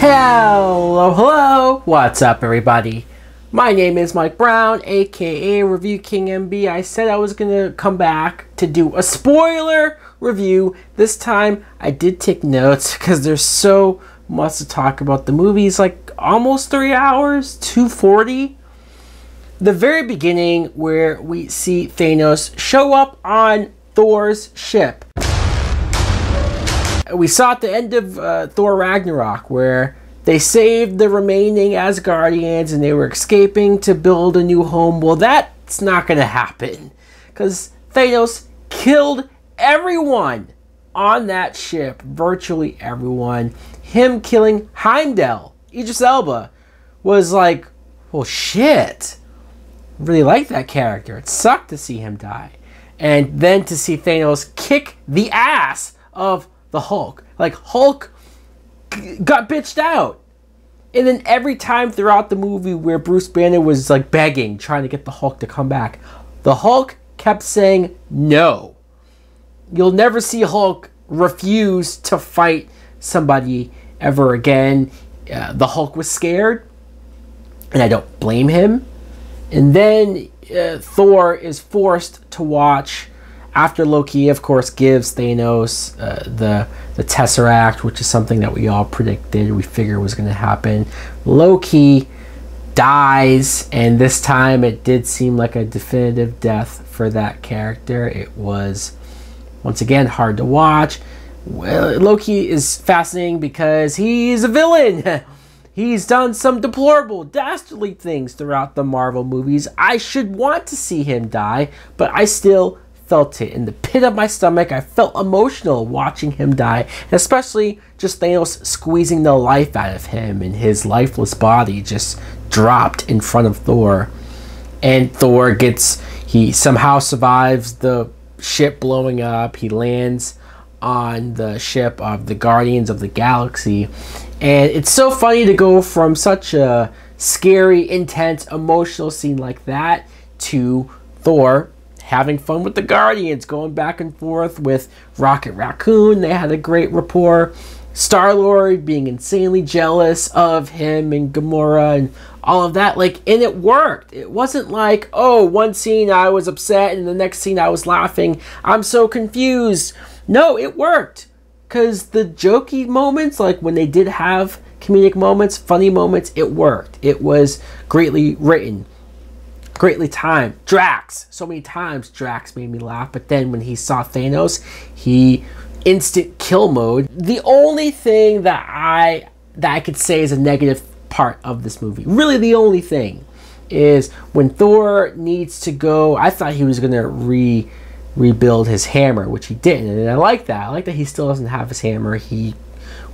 Hello, what's up everybody? My name is Mike Brown, aka ReviewKingMB. I said I was gonna come back to do a spoiler review. This time I did take notes because there's so much to talk about. The movie's like almost 3 hours, 240. The very beginning where we see Thanos show up on Thor's ship. We saw at the end of Thor Ragnarok where they saved the remaining Asgardians and they were escaping to build a new home. Well, that's not going to happen because Thanos killed everyone on that ship, virtually everyone. Him killing Heimdall, Idris Elba, was like, well, shit. Really liked that character. It sucked to see him die. And then to see Thanos kick the ass of the Hulk. Like, Hulk got bitched out. And then every time throughout the movie where Bruce Banner was like begging, trying to get the Hulk to come back, the Hulk kept saying no. You'll never see Hulk refuse to fight somebody ever again. The Hulk was scared, and I don't blame him. And then Thor is forced to watch after Loki, of course, gives Thanos the Tesseract, which is something that we all predicted, we figured was going to happen. Loki dies, and this time it did seem like a definitive death for that character. It was, once again, hard to watch. Well, Loki is fascinating because he's a villain. He's done some deplorable, dastardly things throughout the Marvel movies. I should want to see him die, but I still felt it in the pit of my stomach. I felt emotional watching him die, and especially just Thanos squeezing the life out of him and his lifeless body just dropped in front of Thor. And Thor he somehow survives the ship blowing up. He lands on the ship of the Guardians of the Galaxy. And it's so funny to go from such a scary, intense, emotional scene like that to Thor having fun with the Guardians, going back and forth with Rocket Raccoon. They had a great rapport. Star-Lord being insanely jealous of him and Gamora and all of that. Like, and it worked. It wasn't like, oh, one scene I was upset and the next scene I was laughing. I'm so confused. No, it worked. Because the jokey moments, like when they did have comedic moments, funny moments, it worked. It was greatly written, greatly timed. Drax, so many times Drax made me laugh, but then when he saw Thanos, he instant kill mode. The only thing that I could say is a negative part of this movie, really the only thing, is when Thor needs to go, I thought he was going to rebuild his hammer, which he didn't, and I like that. I like that he still doesn't have his hammer. He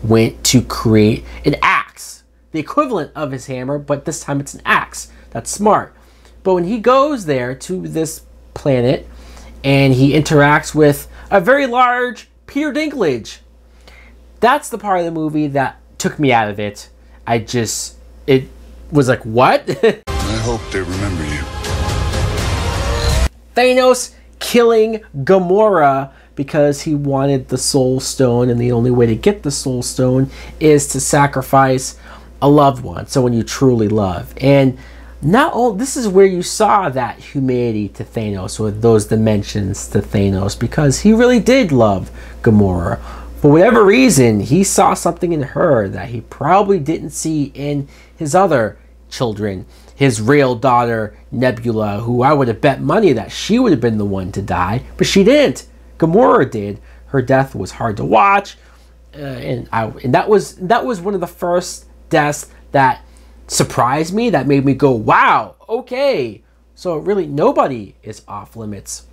went to create an axe, the equivalent of his hammer, but this time it's an axe. That's smart. But when he goes there to this planet and he interacts with a very large Peter Dinklage, that's the part of the movie that took me out of it. It was like, what? I hope they remember you. Thanos killing Gamora because he wanted the Soul Stone, and the only way to get the Soul Stone is to sacrifice a loved one, someone you truly love. And not all, this is where you saw that humanity to Thanos, or those dimensions to Thanos, because he really did love Gamora. For whatever reason, he saw something in her that he probably didn't see in his other children. His real daughter, Nebula, who I would have bet money that she would have been the one to die, but she didn't. Gamora did. Her death was hard to watch, and that was one of the first deaths that surprised me, that made me go, wow, okay, so really nobody is off limits.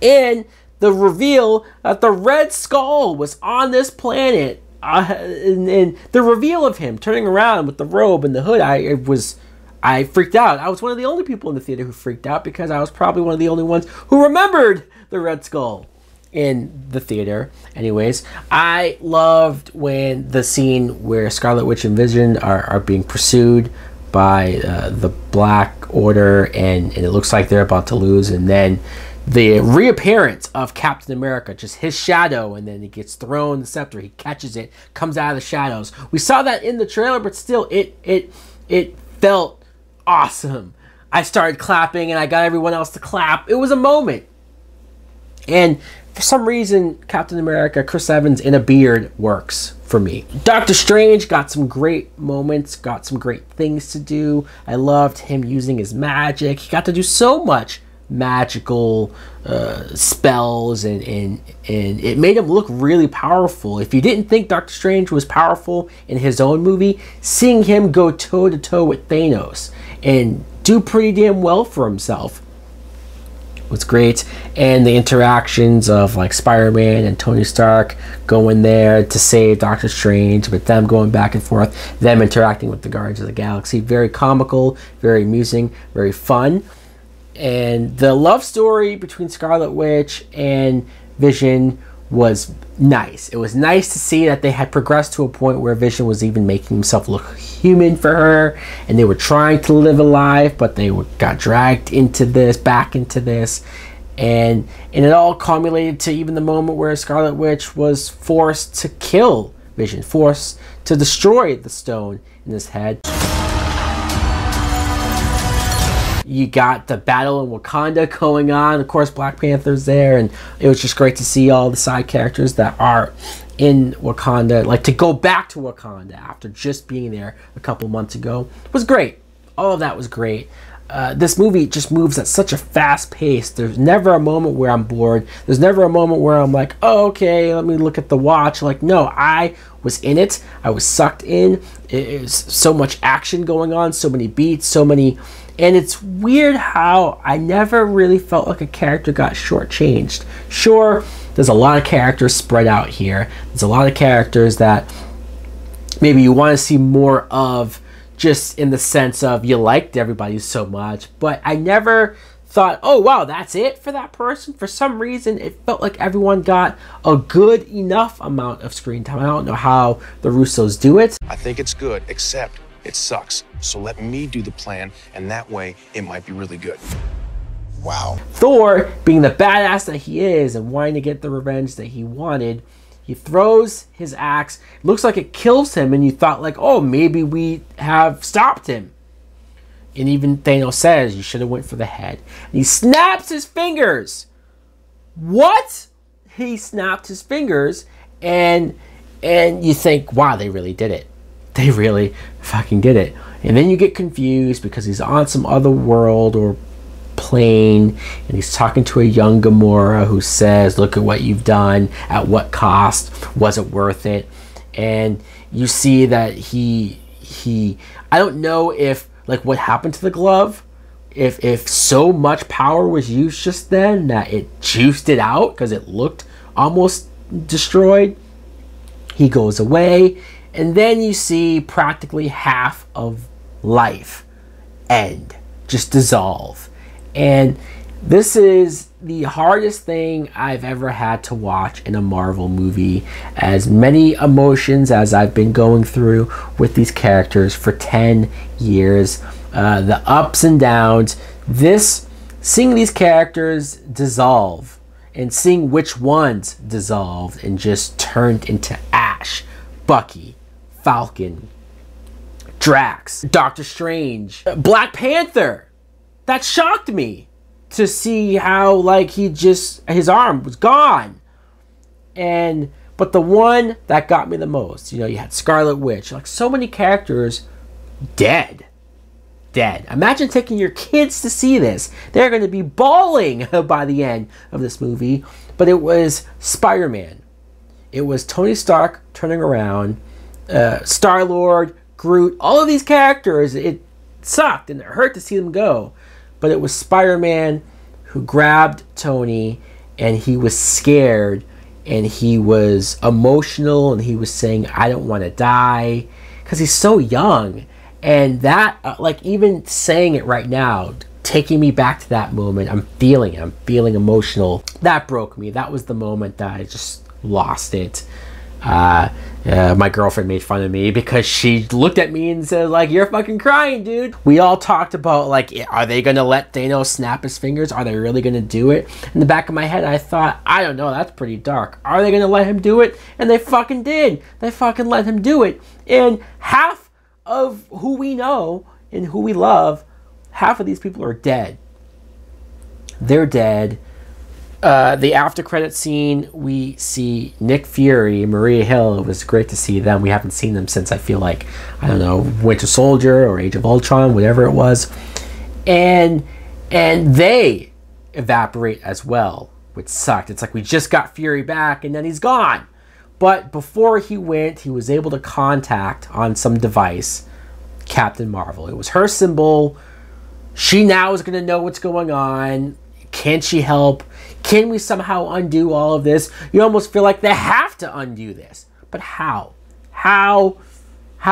And the reveal that the Red Skull was on this planet, and the reveal of him turning around with the robe and the hood, I freaked out. I was one of the only people in the theater who freaked out because I was probably one of the only ones who remembered the Red Skull in the theater. Anyways, I loved when the scene where Scarlet Witch and Vision are being pursued by the Black Order, and it looks like they're about to lose, and then the reappearance of Captain America, just his shadow, and then he gets thrown the scepter, he catches it, comes out of the shadows. We saw that in the trailer, but still, it felt awesome. I started clapping, and I got everyone else to clap. It was a moment. And for some reason, Captain America, Chris Evans in a beard works for me. Doctor Strange got some great moments, got some great things to do. I loved him using his magic. He got to do so much magical spells, and it made him look really powerful. If you didn't think Doctor Strange was powerful in his own movie, seeing him go toe-to-toe with Thanos and do pretty damn well for himself was great. And the interactions of like Spider-Man and Tony Stark going there to save Doctor Strange, with them going back and forth, them interacting with the Guardians of the Galaxy, very comical, very amusing, very fun. And the love story between Scarlet Witch and Vision was nice. It was nice to see that they had progressed to a point where Vision was even making himself look human for her, and they were trying to live a life, but they got dragged into this, back into this, and it all culminated to even the moment where Scarlet Witch was forced to kill Vision, forced to destroy the stone in his head. You got the battle in Wakanda going on. Of course, Black Panther's there, and it was just great to see all the side characters that are in Wakanda. Like, to go back to Wakanda after just being there a couple months ago was great. All of that was great. This movie just moves at such a fast pace. There's never a moment where I'm bored. There's never a moment where I'm like, oh, okay, let me look at the watch. Like, no, I was in it. I was sucked in. It's so much action going on, so many beats, so many... And it's weird how I never really felt like a character got shortchanged. Sure, there's a lot of characters spread out here. There's a lot of characters that maybe you want to see more of, just in the sense of you liked everybody so much. But I never thought, oh, wow, that's it for that person. For some reason, it felt like everyone got a good enough amount of screen time. I don't know how the Russos do it. I think it's good, except it sucks. So let me do the plan, and that way it might be really good. Wow. Thor, being the badass that he is and wanting to get the revenge that he wanted, he throws his axe. It looks like it kills him, and you thought like, oh, maybe we have stopped him. And even Thanos says, you should have went for the head. And he snaps his fingers. What? He snapped his fingers, and you think, wow, they really did it. They really fucking did it. And then you get confused because he's on some other world or plane, and he's talking to a young Gamora who says, look at what you've done, at what cost, was it worth it? And you see that he I don't know if, like, what happened to the glove, if so much power was used just then that it juiced it out because it looked almost destroyed. He goes away, and then you see practically half of life end, just dissolve. And this is the hardest thing I've ever had to watch in a Marvel movie. As many emotions as I've been going through with these characters for 10 years, the ups and downs, seeing these characters dissolve and seeing which ones dissolved and just turned into ash. Bucky, Falcon, Drax, Doctor Strange, Black Panther. That shocked me to see how, like, his arm was gone. But the one that got me the most, you had Scarlet Witch, like, so many characters dead. Imagine taking your kids to see this. They're going to be bawling by the end of this movie. But it was Spider-Man. It was Tony Stark turning around, Star-Lord, Groot, all of these characters. It sucked and it hurt to see them go. But it was Spider-Man who grabbed Tony, and he was scared, and he was emotional, and he was saying, I don't want to die, because he's so young. And that, like, even saying it right now, taking me back to that moment, I'm feeling emotional. That broke me. That was the moment that I just lost it. My girlfriend made fun of me because she looked at me and said, like, you're fucking crying, dude. We all talked about, like, are they going to let Thanos snap his fingers? Are they really going to do it? In the back of my head, I thought, I don't know, that's pretty dark. Are they going to let him do it? And they fucking did. They fucking let him do it. And half of who we know and who we love, half of these people are dead. They're dead. The after credit scene, we see Nick Fury and Maria Hill. It was great to see them. We haven't seen them since, I feel like, I don't know, Winter Soldier or Age of Ultron, whatever it was. And they evaporate as well, which sucked. It's like we just got Fury back and then he's gone. But before he went, he was able to contact on some device Captain Marvel. It was her symbol. She now is going to know what's going on. Can she help? Can we somehow undo all of this? You almost feel like they have to undo this. But how? How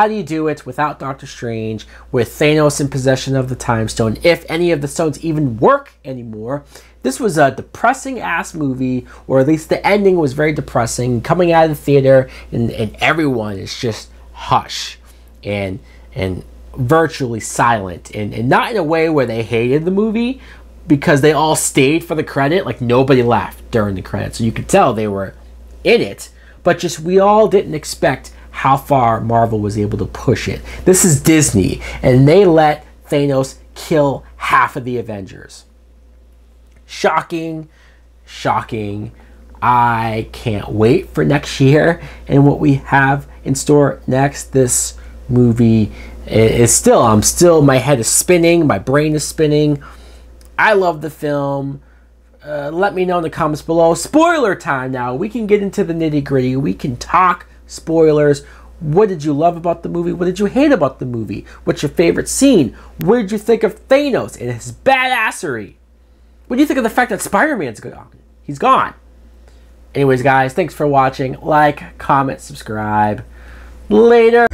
do you do it without Doctor Strange, with Thanos in possession of the Time Stone, if any of the stones even work anymore? This was a depressing-ass movie, or at least the ending was very depressing. Coming out of the theater, and everyone is just hush and virtually silent. And not in a way where they hated the movie, because they all stayed for the credit. Like, nobody left during the credits. So you could tell they were in it. But just, we all didn't expect how far Marvel was able to push it. This is Disney, and they let Thanos kill half of the Avengers. Shocking. Shocking. I can't wait for next year and what we have in store next. This movie is still, my head is spinning, my brain is spinning. I love the film. Let me know in the comments below. Spoiler time now. We can get into the nitty-gritty. We can talk spoilers. What did you love about the movie? What did you hate about the movie? What's your favorite scene? What did you think of Thanos and his badassery? What do you think of the fact that Spider-Man's gone? He's gone. Anyways, guys, thanks for watching. Like, comment, subscribe. Later.